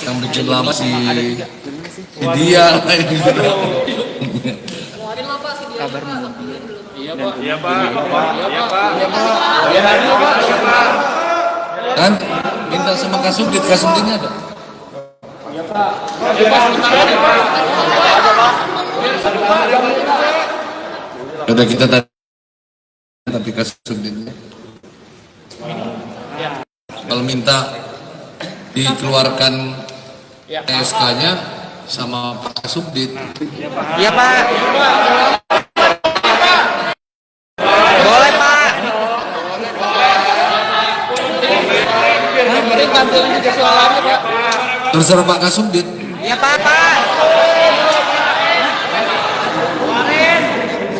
Yang bikin lama si dia lah ini. Kabar Iya Pak. Iya Pak. Iya Pak. Iya Pak. Kan minta sama Kasubditnya ada. Iya Pak. Iya Pak. Kata kita tadi, tapi Kasubditnya. Kalau minta dikeluarkan SK-nya sama Pak Kasubdit. Iya Pak. Boleh Pak. Beri bantuan juga soalannya Pak. Terserah Pak Kasubdit. Iya Pak.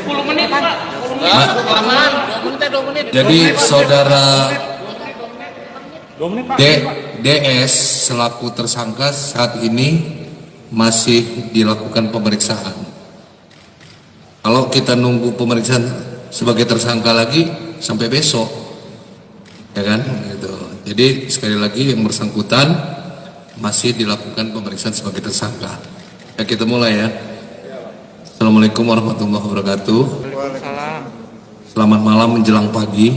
10 menit Pak. Kelamaan. 2 menit. Jadi saudara DS selaku tersangka saat ini masih dilakukan pemeriksaan. Kalau kita nunggu pemeriksaan sebagai tersangka lagi sampai besok, ya kan? Gitu. Jadi sekali lagi yang bersangkutan masih dilakukan pemeriksaan sebagai tersangka. Ya kita mulai ya. Assalamualaikum warahmatullahi wabarakatuh. Selamat malam menjelang pagi,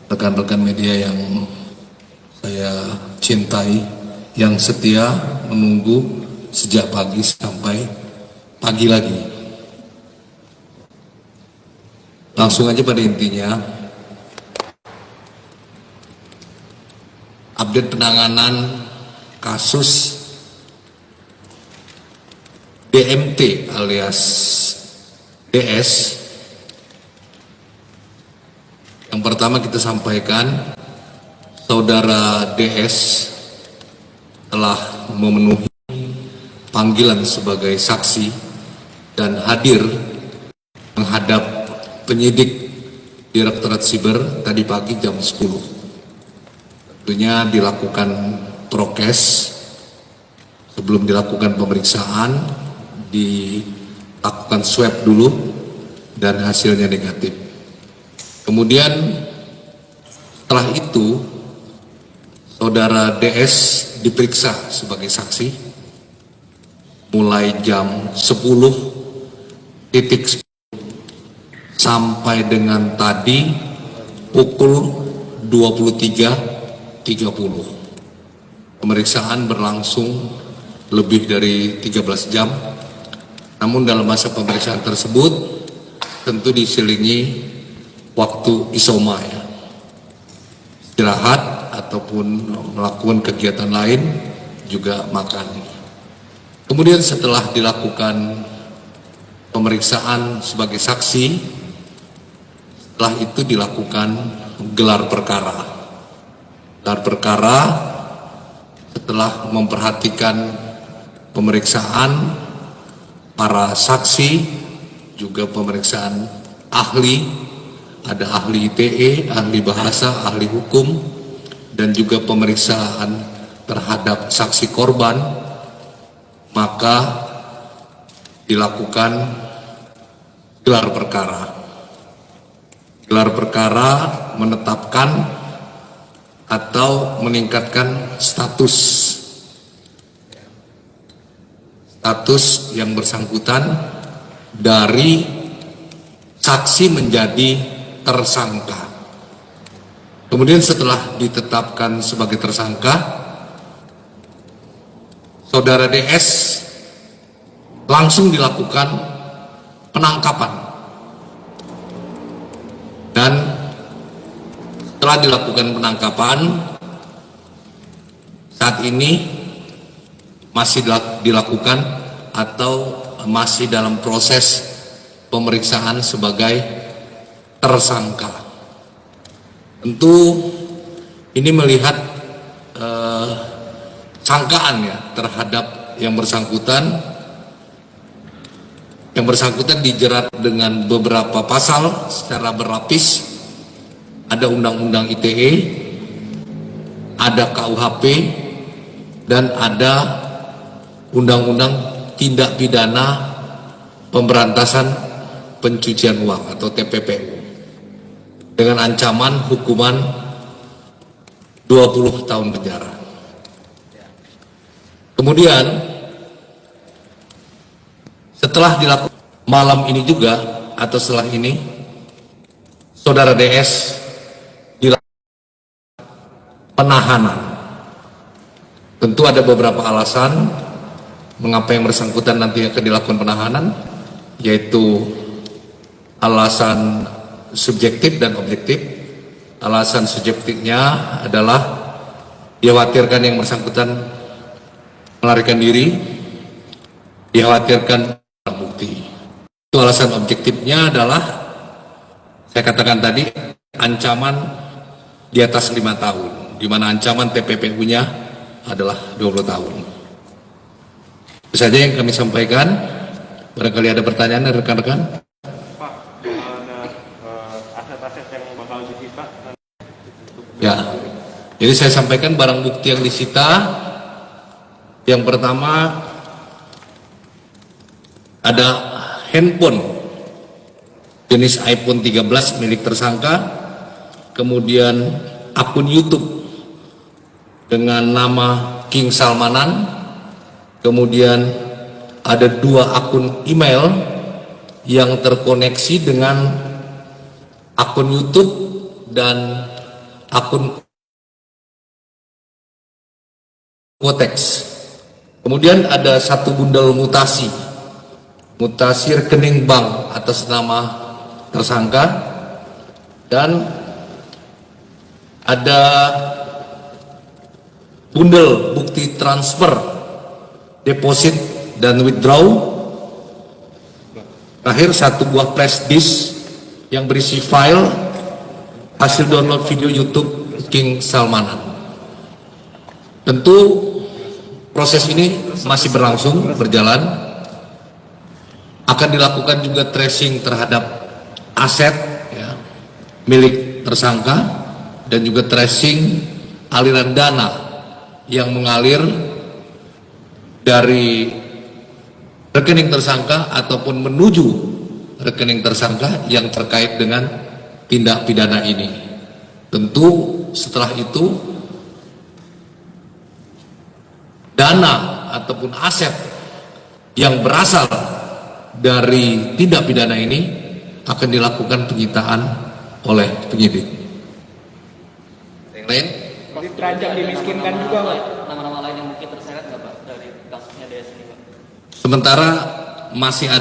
rekan-rekan media yang saya cintai, yang setia menunggu sejak pagi sampai pagi lagi. Langsung aja pada intinya, update penanganan kasus DMT alias DS. Yang pertama kita sampaikan, saudara DS telah memenuhi panggilan sebagai saksi dan hadir menghadap penyidik Direktorat Siber tadi pagi jam 10. Tentunya dilakukan prokes sebelum dilakukan pemeriksaan, dilakukan swab dulu dan hasilnya negatif. Kemudian setelah itu saudara DS diperiksa sebagai saksi mulai jam 10.10 sampai dengan tadi pukul 23.30. Pemeriksaan berlangsung lebih dari 13 jam. Namun dalam masa pemeriksaan tersebut tentu diselingi waktu isoma ya. Istirahat ataupun melakukan kegiatan lain, juga makan. Kemudian setelah dilakukan pemeriksaan sebagai saksi, setelah itu dilakukan gelar perkara. Gelar perkara setelah memperhatikan pemeriksaan para saksi, juga pemeriksaan ahli, ada ahli ITE, ahli bahasa, ahli hukum, dan juga pemeriksaan terhadap saksi korban, maka dilakukan gelar perkara. Gelar perkara menetapkan atau meningkatkan status yang bersangkutan dari saksi menjadi tersangka. Kemudian setelah ditetapkan sebagai tersangka, saudara DS langsung dilakukan penangkapan. Dan setelah dilakukan penangkapan, saat ini masih dilakukan atau masih dalam proses pemeriksaan sebagai tersangka. Tentu ini melihat sangkaan ya terhadap yang bersangkutan. Yang bersangkutan dijerat dengan beberapa pasal secara berlapis. Ada Undang-Undang ITE, ada KUHP, dan ada Undang-Undang Tindak Pidana Pemberantasan Pencucian Uang atau TPPU dengan ancaman hukuman 20 tahun penjara. Kemudian setelah dilakukan malam ini juga atau setelah ini, saudara DS dilakukan penahanan. Tentu ada beberapa alasan mengapa yang bersangkutan nanti akan dilakukan penahanan, yaitu alasan subjektif dan objektif. Alasan subjektifnya adalah dikhawatirkan yang bersangkutan melarikan diri, dikhawatirkan barang bukti. Itu alasan objektifnya adalah, saya katakan tadi, ancaman di atas 5 tahun, di mana ancaman TPPU-nya adalah 20 tahun. Itu saja yang kami sampaikan. Barangkali ada pertanyaan dari rekan-rekan. Pak, ada aset-aset yang bakal disita? Ya, jadi saya sampaikan barang bukti yang disita. Yang pertama ada handphone jenis iPhone 13 milik tersangka, kemudian akun YouTube dengan nama King Salmanan, kemudian ada 2 akun email yang terkoneksi dengan akun YouTube dan akun Quotex. Kemudian ada 1 bundel mutasi rekening bank atas nama tersangka, dan ada bundel bukti transfer, deposit dan withdraw. Terakhir 1 buah flash disk yang berisi file hasil download video YouTube King Salmanan. Tentu proses ini masih berlangsung, berjalan. Akan dilakukan juga tracing terhadap aset ya, milik tersangka, dan juga tracing aliran dana yang mengalir dari rekening tersangka ataupun menuju rekening tersangka yang terkait dengan tindak pidana ini. Tentu setelah itu dana ataupun aset yang berasal dari tindak pidana ini akan dilakukan penyitaan oleh penyidik. Yang lain? Terancam dimiskinkan juga, Pak. Nama-nama lain yang mungkin terseret nggak, Pak, dari kasusnya DS ini, Pak? Sementara masih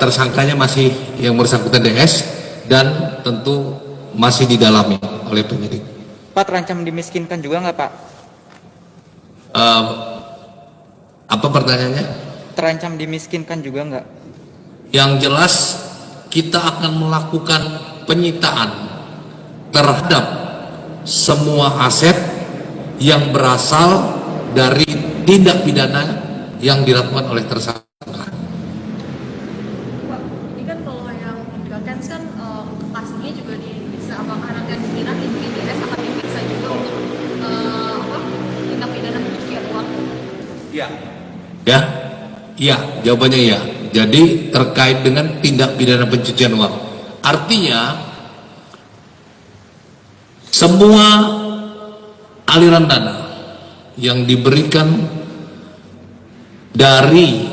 tersangkanya masih yang bersangkutan DS, dan tentu masih didalami oleh penyidik. Pak, terancam dimiskinkan juga nggak, Pak? Apa pertanyaannya? Terancam dimiskinkan juga nggak? Yang jelas kita akan melakukan penyitaan terhadap semua aset yang berasal dari tindak pidana yang dilakukan oleh tersangka. Pak, ini kan kalau yang meninggalkan kan untuk pastinya juga diperiksa, apakah nanti ada kemungkinan IDS akan diperiksa juga untuk tindak pidana pencucian uang? Ya, iya, jawabannya iya. Jadi terkait dengan tindak pidana pencucian uang, artinya semua aliran dana yang diberikan dari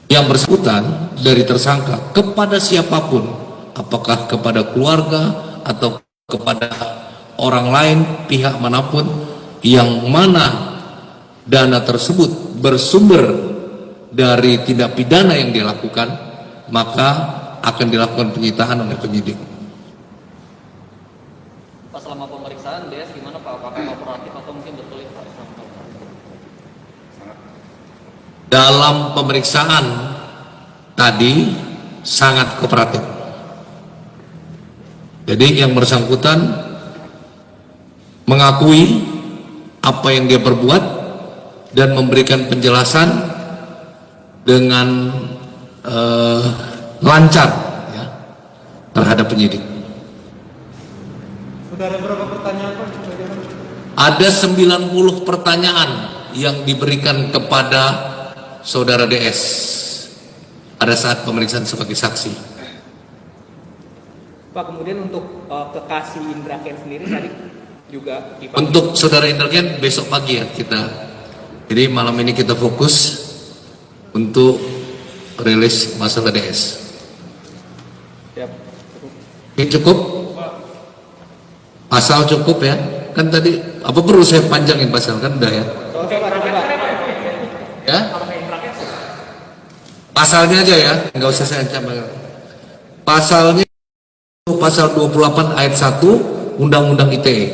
yang bersangkutan, dari tersangka kepada siapapun, apakah kepada keluarga atau kepada orang lain, pihak manapun, yang mana dana tersebut bersumber dari tindak pidana yang dilakukan, maka akan dilakukan penyitaan oleh penyidik. Pak, selama pemeriksaan DS gimana, Pak? Apakah kooperatif atau mungkin berkelit, Pak? Dalam pemeriksaan tadi sangat kooperatif. Jadi yang bersangkutan mengakui apa yang dia perbuat dan memberikan penjelasan dengan lancar ya, terhadap penyidik. Sudah ada berapa pertanyaan, Pak? Ada 90 pertanyaan yang diberikan kepada saudara DS pada saat pemeriksaan sebagai saksi. Pak, kemudian untuk kekasih Indra Ken sendiri tadi juga Untuk saudara Indra Ken besok pagi ya kita Jadi malam ini kita fokus untuk rilis masalah DS. Ini cukup? Pasal cukup ya? Kan tadi apa perlu saya panjangin pasal kan udah ya? Ya? Pasalnya aja ya, nggak usah saya ancam. Pasalnya pasal 28 ayat 1 Undang-Undang ITE.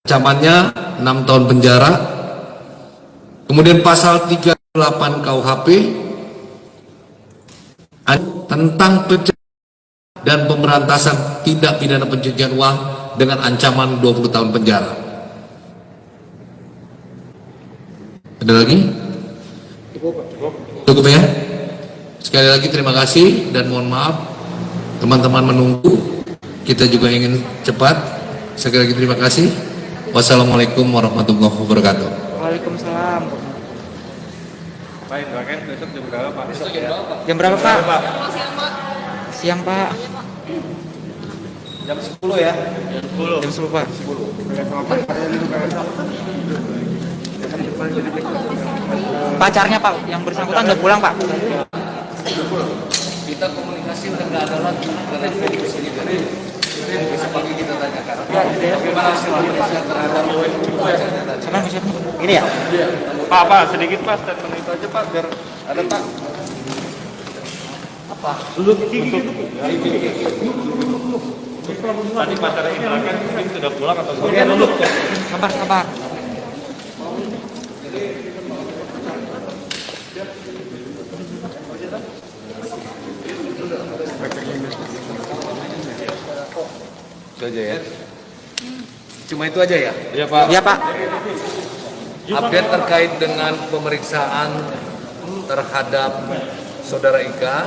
Ancamannya 6 tahun penjara. Kemudian pasal 38 KUHP tentang pencegahan dan pemberantasan tindak pidana pencucian uang dengan ancaman 20 tahun penjara. Ada lagi? Cukup ya? Sekali lagi terima kasih dan mohon maaf teman-teman menunggu. Kita juga ingin cepat. Sekali lagi terima kasih. Wassalamualaikum warahmatullahi wabarakatuh. Waalaikumsalam. Baik, Raken, besok jam berapa Pak? Besok jam berapa Pak? Jam berapa Pak? Siang Pak. Siang Pak. Jam 10 ya? Jam 10 Pak. Pacarnya Pak, yang bersangkutan udah pulang Pak. Kita komunikasi udah nggak ada lagi karena di sini dari besok pagi kita tanyakan. Bagaimana hasil pemeriksaan terhadap Siapa siapa? Ini ya? Pak, sedikit Pak, statement itu aja Pak, biar ada Pak. Apa? Tadi pacarnya Indra kan mungkin sudah pulang atau belum? Sabar, sabar. Itu aja ya. Cuma itu aja ya. Iya Pak. Iya Pak. Update terkait dengan pemeriksaan terhadap Saudara Ika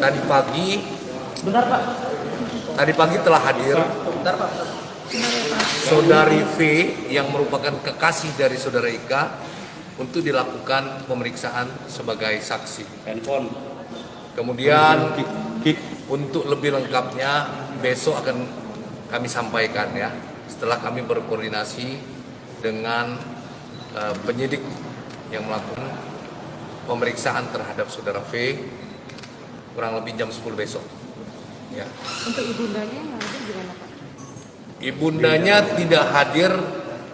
tadi pagi. Tadi pagi telah hadir. Saudari V yang merupakan kekasih dari Saudara Ika untuk dilakukan pemeriksaan sebagai saksi. Handphone. Kemudian untuk lebih lengkapnya besok akan kami sampaikan ya. Setelah kami berkoordinasi dengan penyidik yang melakukan pemeriksaan terhadap Saudara V kurang lebih jam 10 besok. Ya. Untuk ibundanya yang ada gimana Pak? Ibundanya tidak hadir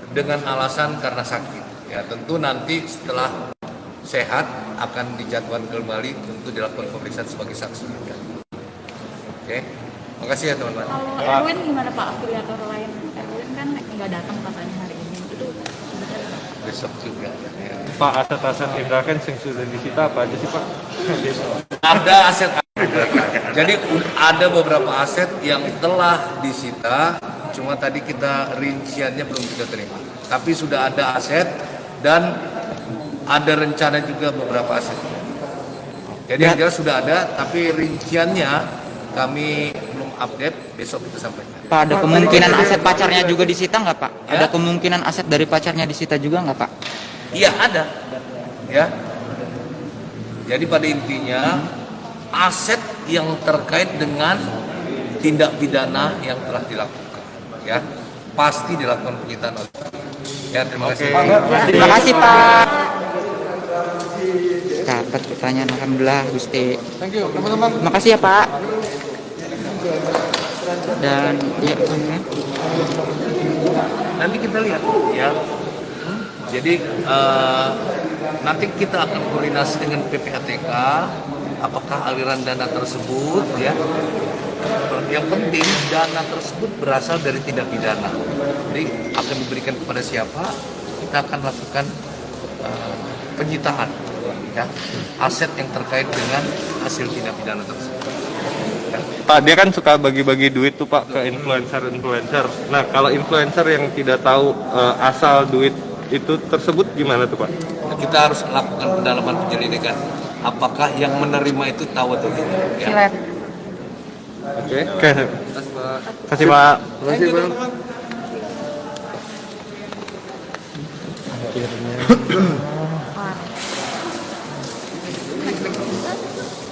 dengan alasan karena sakit. Ya, tentu nanti setelah sehat akan dijadwalkan kembali untuk dilakukan pemeriksaan sebagai saksi. Ya. Oke, makasih ya teman-teman. Kalau Erwin gimana Pak? Afiliator lain Erwin kan nggak datang katanya hari ini. Itu benar nggak? Besok juga. Ya. Pak, aset-aset Indra kan yang sudah disita apa aja sih Pak? Ada aset. Jadi ada beberapa aset yang telah disita, cuma tadi kita rinciannya belum kita terima. Tapi sudah ada aset dan ada rencana juga beberapa aset. Jadi yang jelas sudah ada, tapi rinciannya kami belum update, besok kita sampaikan. Pak, ada kemungkinan aset pacarnya juga disita nggak Pak? Ya. Ada kemungkinan aset dari pacarnya disita juga nggak Pak? Iya ada, ya. Jadi pada intinya aset yang terkait dengan tindak pidana yang telah dilakukan, ya pasti dilakukan penyitaan oleh. Ya terima kasih. Terima kasih Pak. Dapat pertanyaan, alhamdulillah Gusti. Thank you teman-teman. Terima kasih ya Pak. Dan ya, Nanti kita lihat, ya. Jadi nanti kita akan koordinasi dengan PPATK, apakah aliran dana tersebut, ya. Yang penting dana tersebut berasal dari tindak pidana. Jadi akan diberikan kepada siapa, kita akan lakukan penyitaan, ya, aset yang terkait dengan hasil tindak pidana tersebut. Ya. Pak, dia kan suka bagi-bagi duit tuh Pak ke influencer. Nah, kalau influencer yang tidak tahu asal duit itu tersebut gimana tuh Pak? Kita harus melakukan pendalaman penyelidikan. Apakah yang menerima itu tahu atau tidak? Ya. silat. Oke. Kasih Pak. Kasih Bang.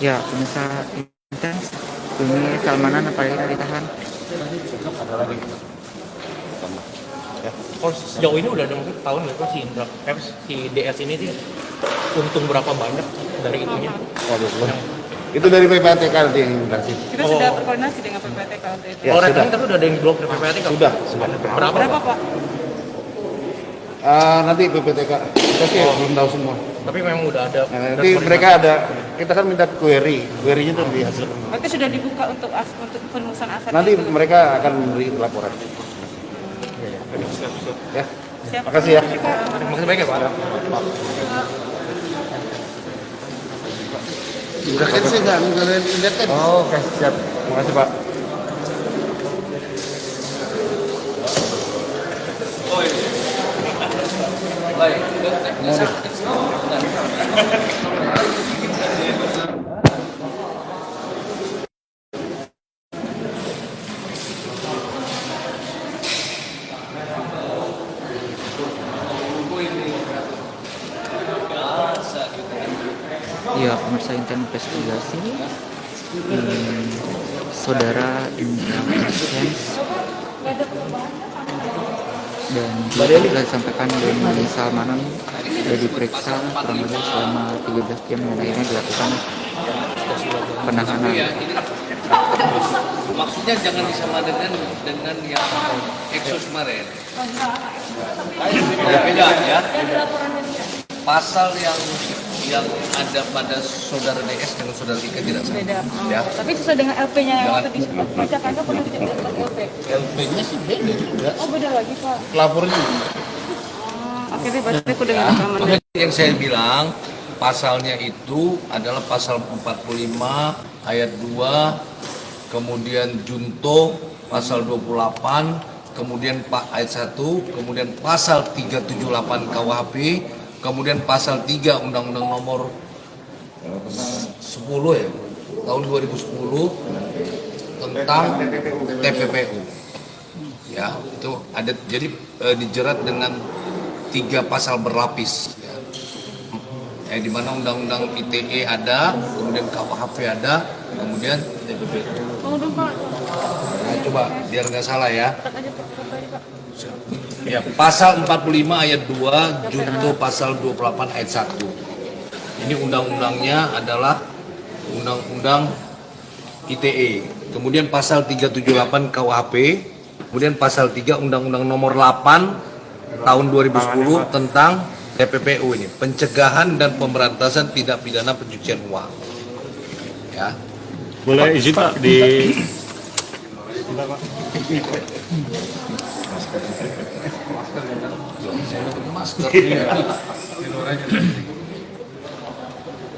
Ya, pemirsa intens. Ini Salmanan apalagi ditahan. Ya. Kalau sejauh ini udah ada mungkin tahun nggak sih si Indra, si DS ini sih untung berapa banyak dari itunya? Waduh, itu dari PPATK nanti yang kasih. Kita sudah berkoordinasi dengan PPATK untuk itu. Ya, Oh, sudah. rekening tapi udah ada yang di blok dari PPATK? Sudah. Berapa? Berapa Pak? Nanti PPTK, kita sih belum tahu semua. Tapi memang udah ada. Nah, nanti mereka ada, kita kan minta query-nya itu dihasilkan. Berarti sudah dibuka untuk untuk penulisan aset. Nanti itu. mereka akan memberi laporan. Ya, Siap. makasih ya. Terima kasih banyak ya Pak. Kan sih nggak lihat kan? Oh, oke, siap. Terima kasih Pak. Ya, pemirsa intent investigasi, saudara Indra Kents dan juga telah disampaikan Deni Salmanan sudah diperiksa kurang lebih selama 13 jam dan akhirnya dilakukan penahanan. Maksudnya jangan disama dengan yang eksos kemarin. Beda ya. Pasal yang ada pada saudara DS dengan saudara Ika tidak sama. Beda. Ya. Tapi sesuai dengan LP-nya yang Jangan. waktu dibacakan kan perlu dicatat LP. LP-nya sih beda juga. Oh beda lagi Pak. Pelapornya. Oke deh, berarti aku dengan rekaman. Yang saya bilang pasalnya itu adalah pasal 45 ayat 2, kemudian junto pasal 28, kemudian ayat 1, kemudian pasal 378 KUHP, kemudian pasal 3 Undang-Undang Nomor 10 ya, tahun 2010 tentang TPPU. Ya, itu ada jadi dijerat dengan 3 pasal berlapis ya. Di mana Undang-Undang ITE ada, kemudian KUHP ada, kemudian TPPU. Oh dong Pak. Nah, coba biar nggak salah ya. Catat aja Pak. Catat aja, Pak. Ya, pasal 45 ayat 2 junto pasal 28 ayat 1. Ini undang-undangnya adalah Undang-Undang ITE. Kemudian pasal 378 KUHP, kemudian pasal 3 Undang-Undang Nomor 8 tahun 2010 tentang TPPU ini, pencegahan dan pemberantasan tindak pidana pencucian uang. Ya. Boleh izin Pak di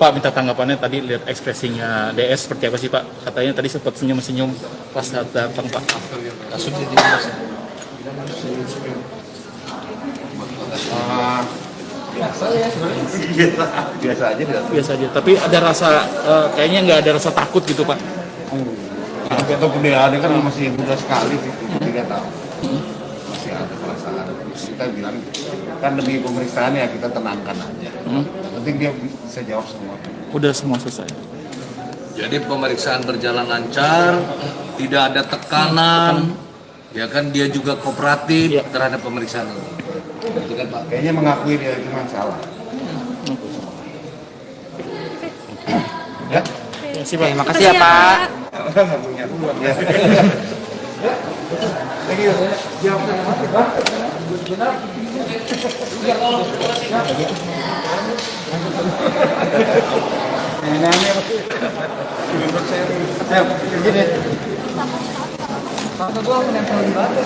Pak minta tanggapannya tadi lihat ekspresinya DS seperti apa sih Pak? Katanya tadi sempat senyum-senyum pas datang Pak. Kasusnya di mana? Biasa aja. Biasa aja. Tapi ada rasa kayaknya nggak ada rasa takut gitu Pak. Ataupun dia ada kan masih muda sekali sih, 3 tahun. Masih ada perasaan. Kita bilang kan demi pemeriksaan ya kita tenangkan aja. Penting dia bisa jawab semua. Udah semua selesai. Jadi pemeriksaan berjalan lancar, tidak ada tekanan, ya kan dia juga kooperatif terhadap pemeriksaan ini. Betul kan Pak? Kayaknya mengakui dia cuma salah. Ya? Terima kasih Pak. Terima kasih ya Pak. Nggak punya uang ya. Thank you. Siap, begini. Pak gua menempel di batu.